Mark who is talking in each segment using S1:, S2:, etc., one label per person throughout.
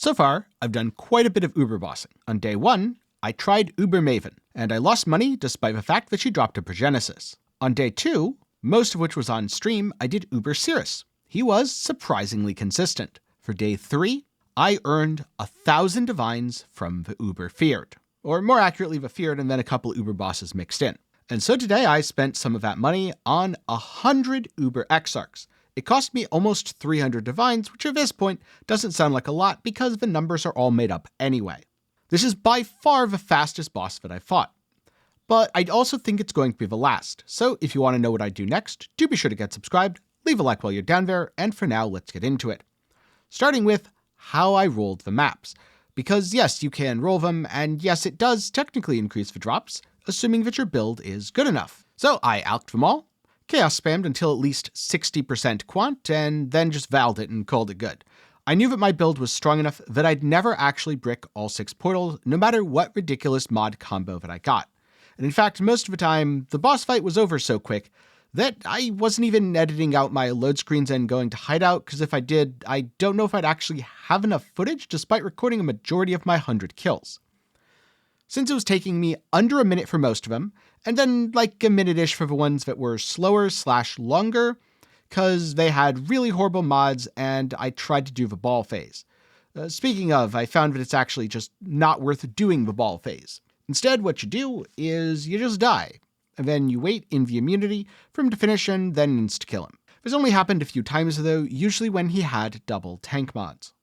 S1: So far, I've done quite a bit of Uber bossing. On day 1, I tried Uber Maven, and I lost money despite the fact that she dropped a Progenesis. On day 2, most of which was on stream, I did Uber Cirrus. He was surprisingly consistent. For day 3, I earned 1,000 divines from the Uber Feared. Or more accurately, the Feared and then a couple Uber bosses mixed in. And so today I spent some of that money on 100 Uber Exarchs. It cost me almost 300 divines, which at this point doesn't sound like a lot because the numbers are all made up anyway. This is by far the fastest boss that I've fought. But I also think it's going to be the last, so if you want to know what I do next, do be sure to get subscribed, leave a like while you're down there, and for now, let's get into it. Starting with how I rolled the maps. Because yes, you can roll them, and yes, it does technically increase the drops, assuming that your build is good enough. So I alked them all, chaos spammed until at least 60% quant, and then just valed it and called it good. I knew that my build was strong enough that I'd never actually brick all 6 portals, no matter what ridiculous mod combo that I got. And in fact, most of the time, the boss fight was over so quick that I wasn't even editing out my load screens and going to hideout, because if I did, I don't know if I'd actually have enough footage despite recording a majority of my 100 kills. Since it was taking me under a minute for most of them, and then like a minute-ish for the ones that were slower/longer, because they had really horrible mods and I tried to do the ball phase. Speaking of, I found that it's actually just not worth doing the ball phase. Instead, what you do is you just die, and then you wait in the immunity for him to finish and then insta-kill him. This only happened a few times though, usually when he had double tank mods.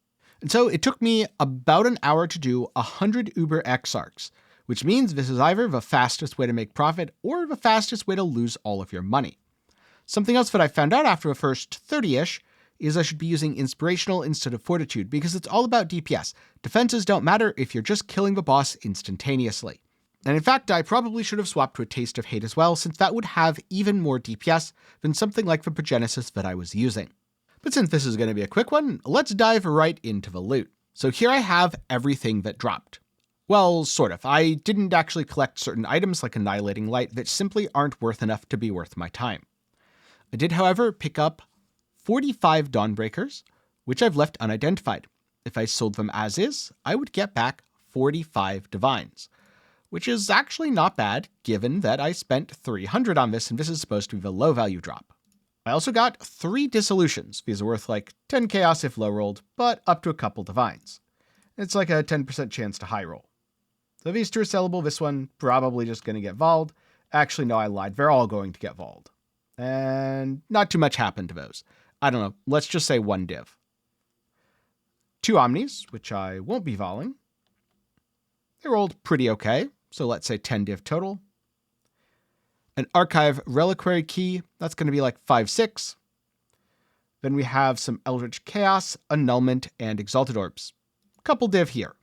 S1: And so it took me about an hour to do 100 Uber Exarchs, which means this is either the fastest way to make profit or the fastest way to lose all of your money. Something else that I found out after the first 30-ish is I should be using Inspirational instead of Fortitude because it's all about DPS. Defenses don't matter if you're just killing the boss instantaneously. And in fact, I probably should have swapped to a Taste of Hate as well, since that would have even more DPS than something like the Progenesis that I was using. But since this is going to be a quick one, let's dive right into the loot. So here I have everything that dropped. Well, sort of. I didn't actually collect certain items like Annihilating Light that simply aren't worth enough to be worth my time. I did, however, pick up 45 Dawnbreakers, which I've left unidentified. If I sold them as is, I would get back 45 divines, which is actually not bad given that I spent 300 on this and this is supposed to be the low value drop. I also got 3 dissolutions. These are worth like 10 chaos if low rolled, but up to a couple divines. It's like a 10% chance to high roll. So these 2 are sellable. This one probably just going to get volled. Actually, no, I lied. They're all going to get volled. And not too much happened to those. I don't know. Let's just say 1 div. 2 Omnis, which I won't be volleying. They rolled pretty okay. So let's say 10 div total. An Archive Reliquary Key. That's going to be like 5-6. Then we have some Eldritch Chaos, Annulment, and Exalted Orbs. Couple div here.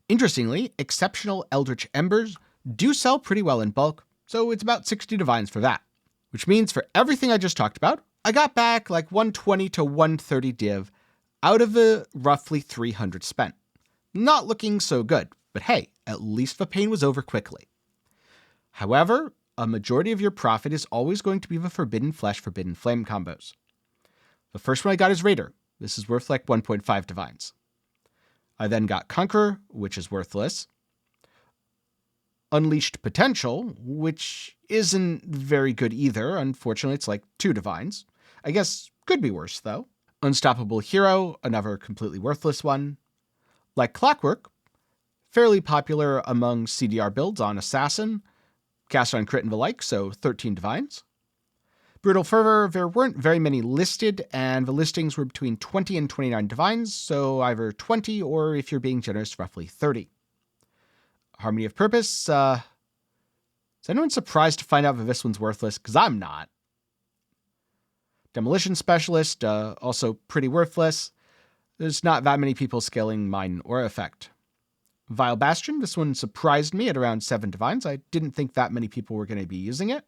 S1: Interestingly, Exceptional Eldritch Embers do sell pretty well in bulk, so it's about 60 divines for that. Which means for everything I just talked about, I got back like 120 to 130 div out of the roughly 300 spent. Not looking so good, but hey, at least the pain was over quickly. However, a majority of your profit is always going to be the Forbidden Flesh, Forbidden Flame combos. The first one I got is Raider. This is worth like 1.5 divines. I then got Conqueror, which is worthless. Unleashed Potential, which isn't very good either. Unfortunately, it's like 2 divines. I guess could be worse, though. Unstoppable Hero, another completely worthless one. Like Clockwork, fairly popular among CDR builds on Assassin, cast on crit and the like, so 13 divines. Brutal Fervor, there weren't very many listed, and the listings were between 20 and 29 divines, so either 20 or, if you're being generous, roughly 30. Harmony of Purpose, is anyone surprised to find out that this one's worthless? Because I'm not. Demolition Specialist, also pretty worthless. There's not that many people scaling Mine or Effect. Vile Bastion, this one surprised me at around 7 divines. I didn't think that many people were going to be using it.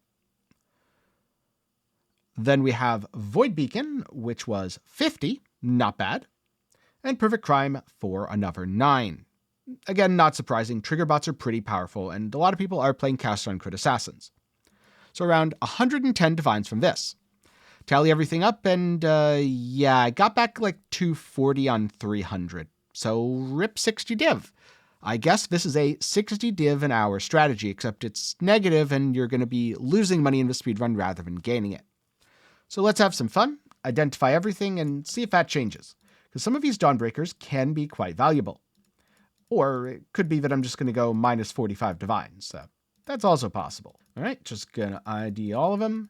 S1: Then we have Void Beacon, which was 50, not bad. And Perfect Crime for another 9. Again, not surprising, trigger bots are pretty powerful, and a lot of people are playing cast on crit assassins. So around 110 divines from this. Tally everything up, and yeah, I got back like 240 on 300. So rip 60 div. I guess this is a 60 div an hour strategy, except it's negative and you're going to be losing money in the speedrun rather than gaining it. So let's have some fun, identify everything, and see if that changes. Because some of these Dawnbreakers can be quite valuable. Or it could be that I'm just going to go minus 45 divines. So that's also possible. All right, just going to ID all of them.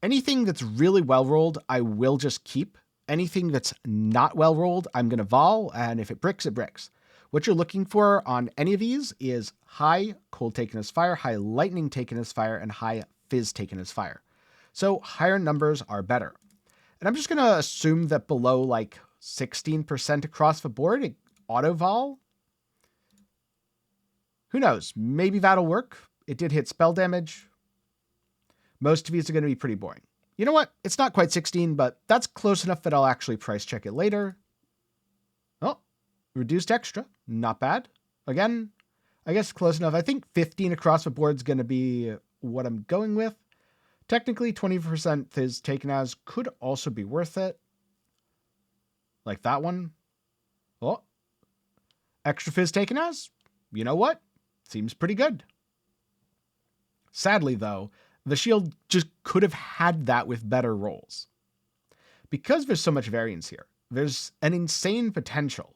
S1: Anything that's really well rolled, I will just keep. Anything that's not well rolled, I'm going to vol, and if it bricks, it bricks. What you're looking for on any of these is high cold taken as fire, high lightning taken as fire, and high fizz taken as fire. So higher numbers are better. And I'm just going to assume that below like 16% across the board, it auto-vol. Who knows? Maybe that'll work. It did hit spell damage. Most of these are going to be pretty boring. You know what? It's not quite 16, but that's close enough that I'll actually price check it later. Oh, reduced extra. Not bad. Again, I guess close enough. I think 15 across the board is going to be what I'm going with. Technically, 20% is taken as could also be worth it. Like that one. Oh, extra fizz taken as. You know what? Seems pretty good. Sadly, though, the shield just could have had that with better rolls. Because there's so much variance here, there's an insane potential.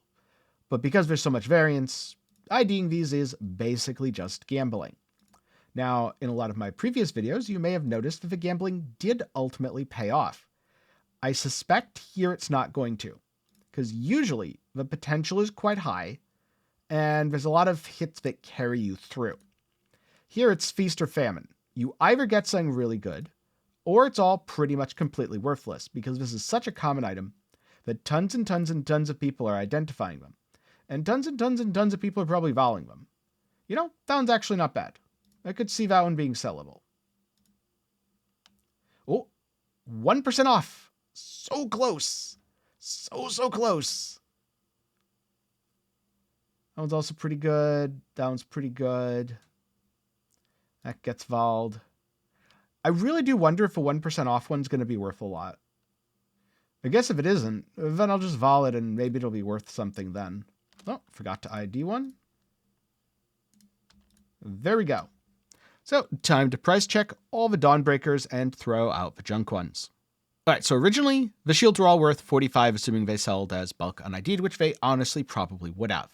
S1: But because there's so much variance, IDing these is basically just gambling. Now, in a lot of my previous videos, you may have noticed that the gambling did ultimately pay off. I suspect here it's not going to, because usually the potential is quite high, and there's a lot of hits that carry you through. Here it's feast or famine. You either get something really good, or it's all pretty much completely worthless, because this is such a common item that tons and tons and tons of people are identifying them. And tons and tons and tons of people are probably volleying them. You know, that one's actually not bad. I could see that one being sellable. Oh, 1% off. So close. So close. That one's also pretty good. That one's pretty good. That gets volled. I really do wonder if a 1% off one's going to be worth a lot. I guess if it isn't, then I'll just vol it and maybe it'll be worth something then. Oh, forgot to ID one. There we go. So, time to price check all the Dawnbreakers and throw out the junk ones. Alright, so originally, the shields were all worth 45, assuming they sold as bulk unID'd, which they honestly probably would have.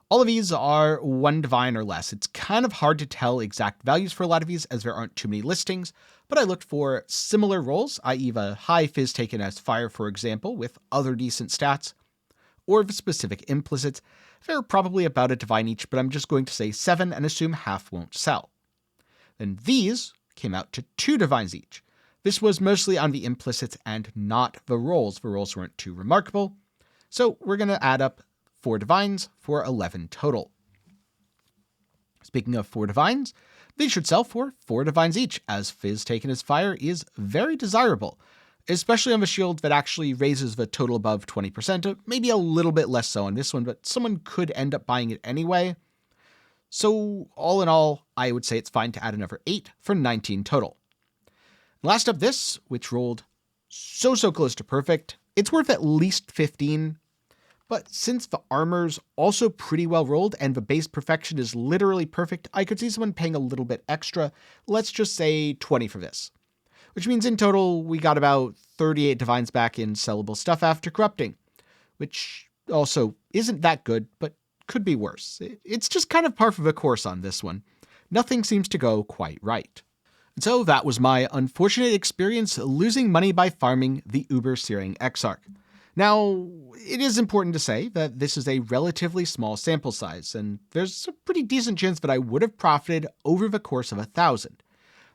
S1: All of these are 1 divine or less. It's kind of hard to tell exact values for a lot of these as there aren't too many listings, but I looked for similar rolls, i.e. the high fizz taken as fire, for example, with other decent stats, or the specific implicits. They're probably about a divine each, but I'm just going to say 7 and assume half won't sell. Then these came out to 2 divines each. This was mostly on the implicits and not the rolls. The rolls weren't too remarkable. So we're going to add up 4 divines for 11 total. Speaking of 4 divines, these should sell for 4 divines each, as fizz taken as fire is very desirable, especially on the shield that actually raises the total above 20%, maybe a little bit less so on this one, but someone could end up buying it anyway. So all in all, I would say it's fine to add another 8 for 19 total. Last up this, which rolled so close to perfect, it's worth at least 15. But since the armor's also pretty well rolled and the base perfection is literally perfect, I could see someone paying a little bit extra. Let's just say 20 for this. Which means in total, we got about 38 divines back in sellable stuff after corrupting. Which also isn't that good, but could be worse. It's just kind of par for the course on this one. Nothing seems to go quite right. And so that was my unfortunate experience losing money by farming the uber-searing Exarch. Now, it is important to say that this is a relatively small sample size, and there's a pretty decent chance that I would have profited over the course of 1,000.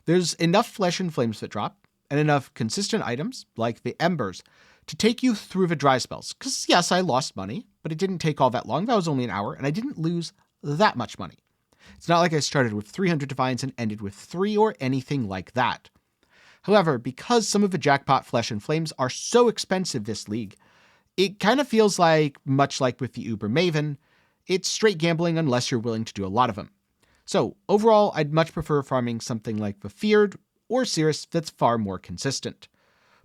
S1: There's enough flesh and flames that drop, and enough consistent items, like the embers, to take you through the dry spells. Because yes, I lost money, but it didn't take all that long. That was only an hour, and I didn't lose that much money. It's not like I started with 300 divines and ended with 3 or anything like that. However, because some of the jackpot flesh and flames are so expensive this league, it kind of feels like, much like with the Uber Maven, it's straight gambling unless you're willing to do a lot of them. So overall, I'd much prefer farming something like the Feared or Cirrus that's far more consistent.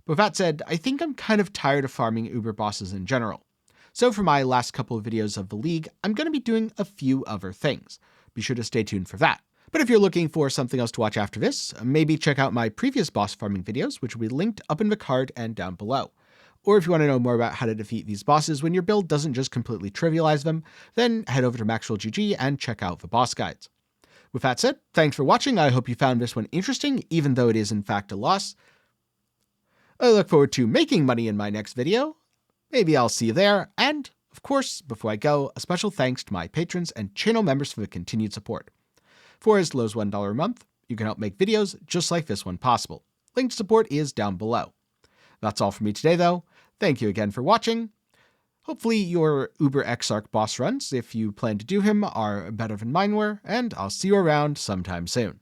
S1: With that said, I think I'm kind of tired of farming Uber bosses in general. So for my last couple of videos of the League, I'm going to be doing a few other things. Be sure to stay tuned for that. But if you're looking for something else to watch after this, maybe check out my previous boss farming videos, which will be linked up in the card and down below. Or if you want to know more about how to defeat these bosses when your build doesn't just completely trivialize them, then head over to MaxwellGG and check out the boss guides. With that said, thanks for watching. I hope you found this one interesting, even though it is in fact a loss. I look forward to making money in my next video. Maybe I'll see you there. And, of course, before I go, a special thanks to my patrons and channel members for the continued support. For as low as $1 a month, you can help make videos just like this one possible. Link to support is down below. That's all for me today, though. Thank you again for watching. Hopefully your Uber Exarch boss runs, if you plan to do him, are better than mine were, and I'll see you around sometime soon.